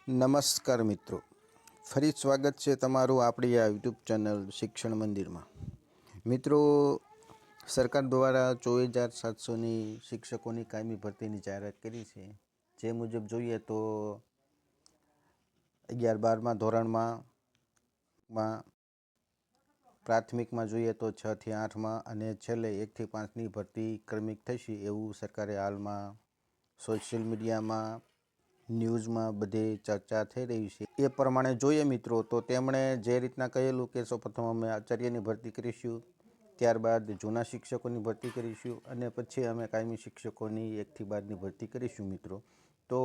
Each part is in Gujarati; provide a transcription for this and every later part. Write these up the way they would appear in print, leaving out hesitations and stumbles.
નમસ્કાર મિત્રો, ફરી સ્વાગત છે તમારું આપણી આ યુટ્યુબ ચેનલ શિક્ષણ મંદિરમાં। મિત્રો, સરકાર દ્વારા 24,700ની શિક્ષકોની કાયમી ભરતીની જાહેરાત કરી છે। જે મુજબ જોઈએ તો 11-12મા ધોરણમાં પ્રાથમિકમાં જોઈએ તો 6 થી 8માં અને છેલ્લે 1 થી 5ની ભરતી ક્રમિક થશે એવું સરકારે હાલમાં સોશિયલ મીડિયામાં ન્યૂઝમાં બધે ચર્ચા થઈ રહી છે। એ પ્રમાણે જોઈએ મિત્રો તો તેમણે જે રીતના કહેલું કે સૌપ્રથમ અમે આચાર્યની ભરતી કરીશું, ત્યારબાદ જૂના શિક્ષકોની ભરતી કરીશું અને પછી અમે કાયમી શિક્ષકોની 1 થી 12ની ભરતી કરીશું મિત્રો। તો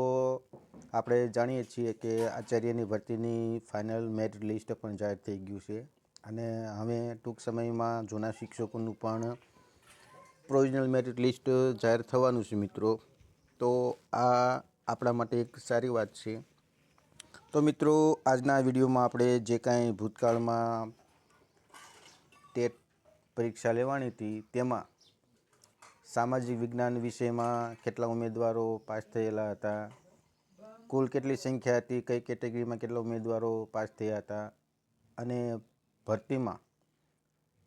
આપણે જાણીએ છીએ કે આચાર્યની ભરતીની ફાઇનલ મેરિટ લિસ્ટ પણ જાહેર થઈ ગયું છે અને હવે ટૂંક સમયમાં જૂના શિક્ષકોનું પણ પ્રોવિઝનલ મેરિટ લિસ્ટ જાહેર થવાનું છે મિત્રો। તો આ આપણા માટે એક સારી વાત છે। તો મિત્રો, આજના વિડીયોમાં આપણે જે કાંઈ ભૂતકાળમાં ટેટ પરીક્ષા લેવાની હતી તેમાં સામાજિક વિજ્ઞાન વિષયમાં કેટલા ઉમેદવારો પાસ થયેલા હતા, કુલ કેટલી સંખ્યા હતી, કઈ કેટેગરીમાં કેટલા ઉમેદવારો પાસ થયા હતા અને ભરતીમાં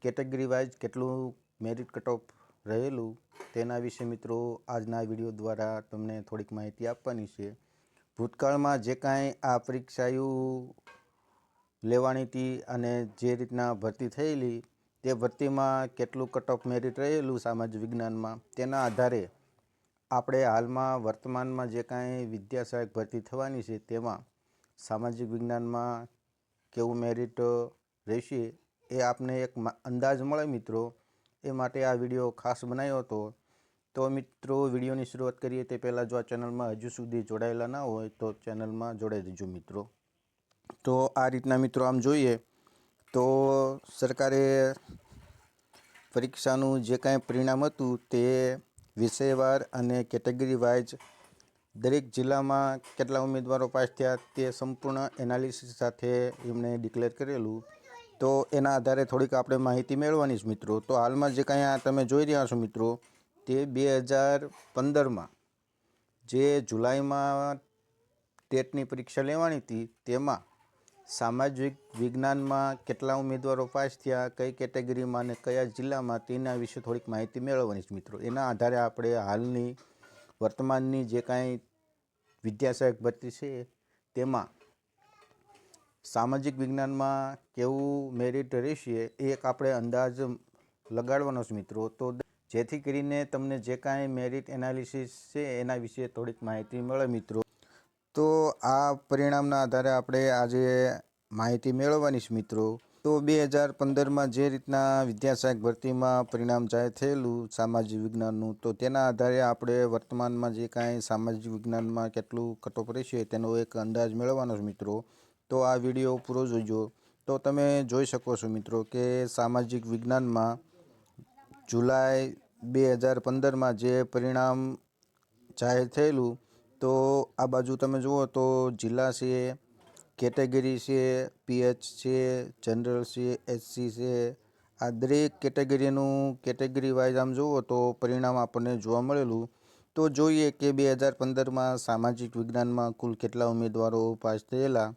કેટેગરી વાઇઝ કેટલું મેરિટ કટ ઓફ રહેલું તેના વિશે મિત્રો આજના વિડીયો દ્વારા તમને થોડીક માહિતી આપવાની છે। ભૂતકાળમાં જે કાંઈ આ પરીક્ષાઓ લેવાની હતી અને જે રીતના ભરતી થયેલી તે ભરતીમાં કેટલું કટ ઓફ મેરિટ રહેલું સામાજિક વિજ્ઞાનમાં તેના આધારે આપણે હાલમાં વર્તમાનમાં જે કાંઈ વિદ્યા સહાયક ભરતી થવાની છે તેમાં સામાજિક વિજ્ઞાનમાં કેવું મેરિટ રહેશે એ આપને એક અંદાજ મળે મિત્રો, એ માટે આ વિડીયો ખાસ બનાવ્યો હતો। તો મિત્રો, વિડીયોની શરૂઆત કરીએ તે પહેલાં જો આ ચેનલમાં હજુ સુધી જોડાયેલા ના હોય તો ચેનલમાં જોડાઈ દેજો મિત્રો। તો આ રીતના મિત્રો આમ જોઈએ તો સરકારે પરીક્ષાનું જે કાંઈ પરિણામ હતું તે વિષયવાર અને કેટેગરી વાઇઝ દરેક જિલ્લામાં કેટલા ઉમેદવારો પાસ થયા તે સંપૂર્ણ એનાલિસિસ સાથે એમણે ડિક્લેર કરેલું। તો એના આધારે થોડીક આપણે માહિતી મેળવવાની છે મિત્રો। તો હાલમાં જે કાંઈ આ તમે જોઈ રહ્યા છો મિત્રો તે 2015માં જે જુલાઈમાં ટેટની પરીક્ષા લેવાની હતી તેમાં સામાજિક વિજ્ઞાનમાં કેટલા ઉમેદવારો પાસ થયા, કઈ કેટેગરીમાં અને કયા જિલ્લામાં તેના વિશે થોડીક માહિતી મેળવવાની છે મિત્રો। એના આધારે આપણે હાલની વર્તમાનની જે કાંઈ વિદ્યા સહાયક ભરતી છે તેમાં સામાજિક વિજ્ઞાનમાં કેવું મેરિટ રહેશે એ એક આપણે અંદાજ લગાડવાનો છે મિત્રો। તો જેથી કરીને તમને જે કાંઈ મેરિટ એનાલિસિસ છે એના વિશે થોડીક માહિતી મળે મિત્રો। તો આ પરિણામના આધારે આપણે આજે માહિતી મેળવવાની છે મિત્રો। તો 2015માં જે રીતના વિદ્યા સહાયક ભરતીમાં પરિણામ જાહેર થયેલું સામાજિક વિજ્ઞાનનું, તો તેના આધારે આપણે વર્તમાનમાં જે કાંઈ સામાજિક વિજ્ઞાનમાં કેટલું કટ ઓફ રહેશે તેનો એક અંદાજ મેળવવાનો છે મિત્રો। તો આ વિડીયો પૂરો જોઈજો તો તમે જોઈ શકો છો મિત્રો કે સામાજિક વિજ્ઞાનમાં જુલાઈ 2015માં જે પરિણામ જાહેર થયેલું તો આ બાજુ તમે જુઓ તો જિલ્લા છે, કેટેગરી છે, પીએચ છે, જનરલ છે, એસસી છે, આ દરેક કેટેગરીનું કેટેગરી વાઇઝ આમ જુઓ તો પરિણામ આપણને જોવા મળેલું। તો જોઈએ કે 2015માં સામાજિક વિજ્ઞાનમાં કુલ કેટલા ઉમેદવારો પાસ થયેલા।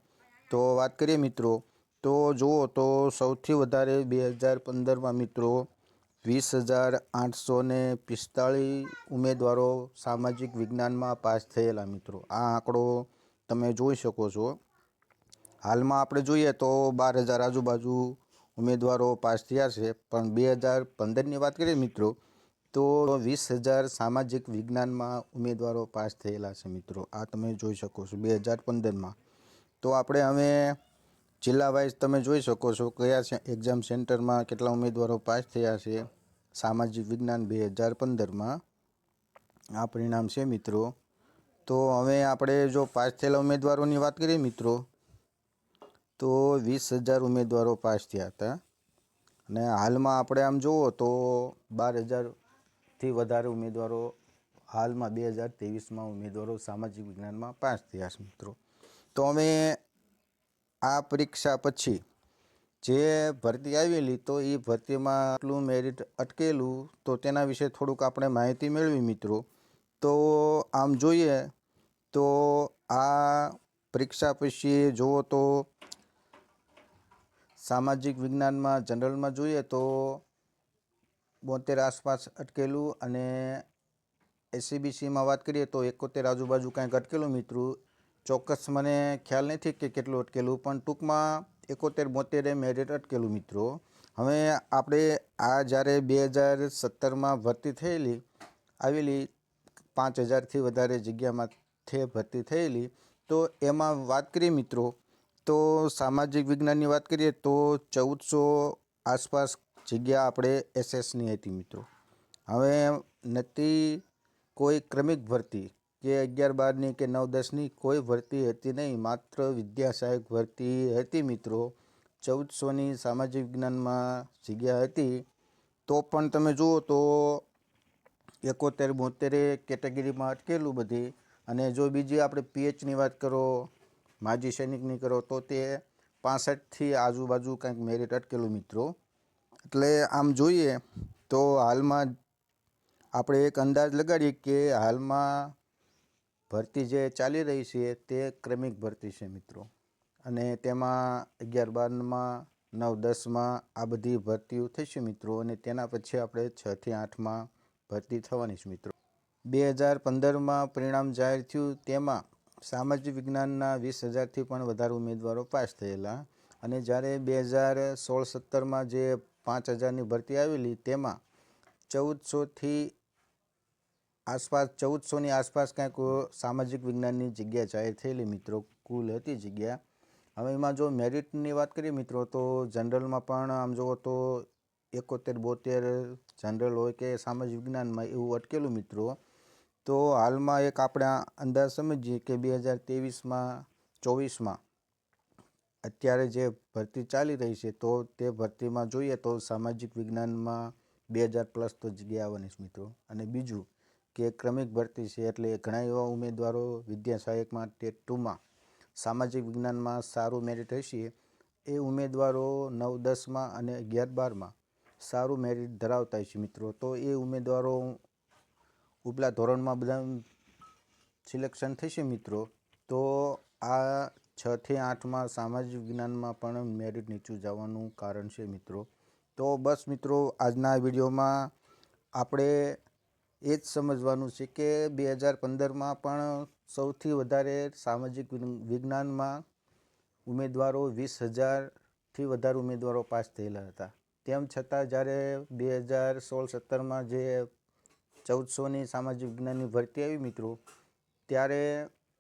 તો વાત કરીએ મિત્રો તો જુઓ તો સૌથી વધારે 2015માં મિત્રો 20,845 ઉમેદવારો સામાજિક વિજ્ઞાનમાં પાસ થયેલા મિત્રો। આ આંકડો તમે જોઈ શકો છો। હાલમાં આપણે જોઈએ તો 12,000 આજુબાજુ ઉમેદવારો પાસ થયા છે, પણ 2015ની વાત કરીએ મિત્રો તો 20,000 સામાજિક વિજ્ઞાનમાં ઉમેદવારો પાસ થયેલા છે મિત્રો। આ તમે જોઈ શકો છો 2015માં। તો આપણે હવે જિલ્લા વાઇઝ તમે જોઈ શકો છો કયા એક્ઝામ સેન્ટરમાં કેટલા ઉમેદવારો પાસ થયા છે સામાજિક વિજ્ઞાન 2015માં આ પરિણામ છે મિત્રો। તો હવે આપણે જો પાસ થયેલા ઉમેદવારોની વાત કરીએ મિત્રો તો 20,000 ઉમેદવારો પાસ થયા હતા અને હાલમાં આપણે આમ જુઓ તો 12,000થી વધારે ઉમેદવારો હાલમાં 2023માં ઉમેદવારો સામાજિક વિજ્ઞાનમાં પાસ થયા છે મિત્રો। તો હવે આ પરીક્ષા પછી જે ભરતી આવેલી તો એ ભરતીમાં આટલું મેરિટ અટકેલું તો તેના વિશે થોડુંક આપણે માહિતી મેળવી મિત્રો। તો આમ જોઈએ તો આ પરીક્ષા પછી જુઓ તો સામાજિક વિજ્ઞાનમાં જનરલમાં જોઈએ તો 72 આસપાસ અટકેલું, અને એસસીબીસીમાં વાત કરીએ તો 71 આજુબાજુ કાંઈક અટકેલું મિત્રો. ચોક્કસ મને ખ્યાલ નથી કે કેટલું અટકેલું, પણ ટૂંકમાં 71-72 મેરિટ અટકેલું મિત્રો. હવે આપણે આ જ્યારે 2017માં ભરતી આવેલી 5000થી વધારે જગ્યામાં ભરતી થયેલી, તો એમાં વાત કરીએ મિત્રો તો સામાજિક વિજ્ઞાનની વાત કરીએ તો 1400 આસપાસ જગ્યા આપણે એસએસની હતી મિત્રો. હવે નથી કોઈ ક્રમિક ભરતી કે 11-12ની કે 9-10ની કોઈ ભરતી હતી નહીં, માત્ર વિદ્યા સહાયક ભરતી હતી મિત્રો. 1400ની સામાજિક વિજ્ઞાનમાં જગ્યા હતી. તો પણ તમે જુઓ તો 71-72 કેટેગરીમાં અટકેલું બધી. અને જો બીજી આપણે પીએચની વાત કરો, માજી સૈનિકની કરો, તો તે 65થી આજુબાજુ કંઈક મેરિટ અટકેલું મિત્રો. એટલે આમ જોઈએ તો હાલમાં આપણે એક અંદાજ લગાડીએ કે હાલમાં ભરતી જે ચાલી રહી છે તે ક્રમિક ભરતી છે મિત્રો. અને તેમાં 11-12માં 9-10માં આ બધી ભરતીઓ થશે મિત્રો. અને તેના પછી આપણે 6થી 8માં ભરતી થવાની છે મિત્રો. 2015માં પરિણામ જાહેર થયું, તેમાં સામાજિક વિજ્ઞાનના 20,000થી પણ વધારે ઉમેદવારો પાસ થયેલા. અને જ્યારે 2016-17માં જે 5000ની ભરતી આવેલી, તેમાં 1400ની આસપાસ કાંઈક સામાજિક વિજ્ઞાનની જગ્યા જાહેર થયેલી મિત્રો, કુલ હતી જગ્યા. હવે એમાં જો મેરિટની વાત કરીએ મિત્રો તો જનરલમાં પણ આમ જુઓ તો 71-72 જનરલ હોય કે સામાજિક વિજ્ઞાનમાં એવું અટકેલું મિત્રો. તો હાલમાં એક આપણે અંદાજ સમજીએ કે 2023-24માં અત્યારે જે ભરતી ચાલી રહી છે, તો તે ભરતીમાં જોઈએ તો સામાજિક વિજ્ઞાનમાં 2000+ તો જગ્યા આવવાની છે મિત્રો. અને બીજું કે ક્રમિક ભરતી છે, એટલે ઘણા એવા ઉમેદવારો વિદ્યા સહાયકમાં ટેટ 2માં સામાજિક વિજ્ઞાનમાં સારું મેરિટ હશે, એ ઉમેદવારો 9-10માં અને 11-12માં સારું મેરિટ ધરાવતા હશે મિત્રો. તો એ ઉમેદવારો ઉપલા ધોરણમાં બધા સિલેક્શન થશે મિત્રો. તો આ 6થી 8માં સામાજિક વિજ્ઞાનમાં પણ મેરિટ નીચું જવાનું કારણ છે મિત્રો. તો બસ મિત્રો, આજના વિડીયોમાં આપણે એ જ સમજવાનું છે કે 2015માં પણ સૌથી વધારે સામાજિક વિજ્ઞાનમાં ઉમેદવારો 20,000થી વધારે ઉમેદવારો પાસ થયેલા હતા. તેમ છતાં જ્યારે 2016-17માં જે 1400ની સામાજિક વિજ્ઞાનની ભરતી આવી મિત્રો, ત્યારે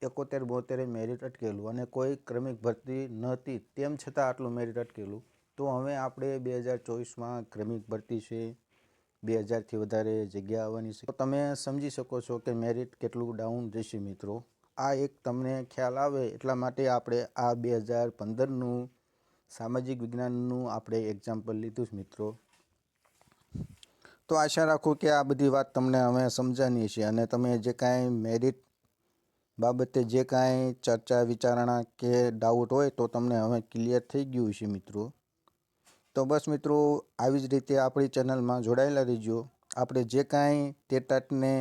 71-72 મેરિટ અટકેલું, અને કોઈ ક્રમિક ભરતી નહોતી, તેમ છતાં આટલું મેરિટ અટકેલું. તો હવે આપણે 2024માં ક્રમિક ભરતી છે, 2000થી વધારે જગ્યા આવવાની છે. તો તમે સમજી શકો છો કે મેરિટ કેટલું ડાઉન જશે મિત્રો. આ એક તમને ખ્યાલ આવે એટલા માટે આપણે આ 2015નું સામાજિક વિજ્ઞાનનું આપણે એક્ઝામ્પલ લીધું છે મિત્રો. તો આશા રાખું કે આ બધી વાત તમને હવે સમજાની છે, અને તમે જે કાંઈ મેરિટ બાબતે જે કાંઈ ચર્ચા વિચારણા કે ડાઉટ હોય તો તમને હવે ક્લિયર થઈ ગયું છે મિત્રો. તો બસ મિત્રો, આવી જ રીતે આપણી ચેનલમાં જોડાયેલા રહીજો. આપણે જે કાંઈ ટેટાટને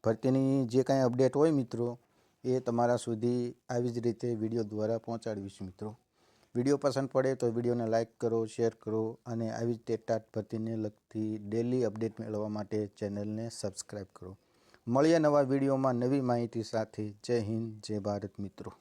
ભરતીની જે કાંઈ અપડેટ હોય મિત્રો, એ તમારા સુધી આવી જ રીતે વિડીયો દ્વારા પહોંચાડીશું મિત્રો. વિડીયો પસંદ પડે તો વિડીયોને લાઇક કરો, શેર કરો, અને આવી જ ટેટાટ ભરતીને લગતી ડેલી અપડેટ મેળવવા માટે ચેનલને સબસ્ક્રાઈબ કરો. મળીએ નવા વિડીયોમાં નવી માહિતી સાથે. જય હિન્દ, જય ભારત મિત્રો.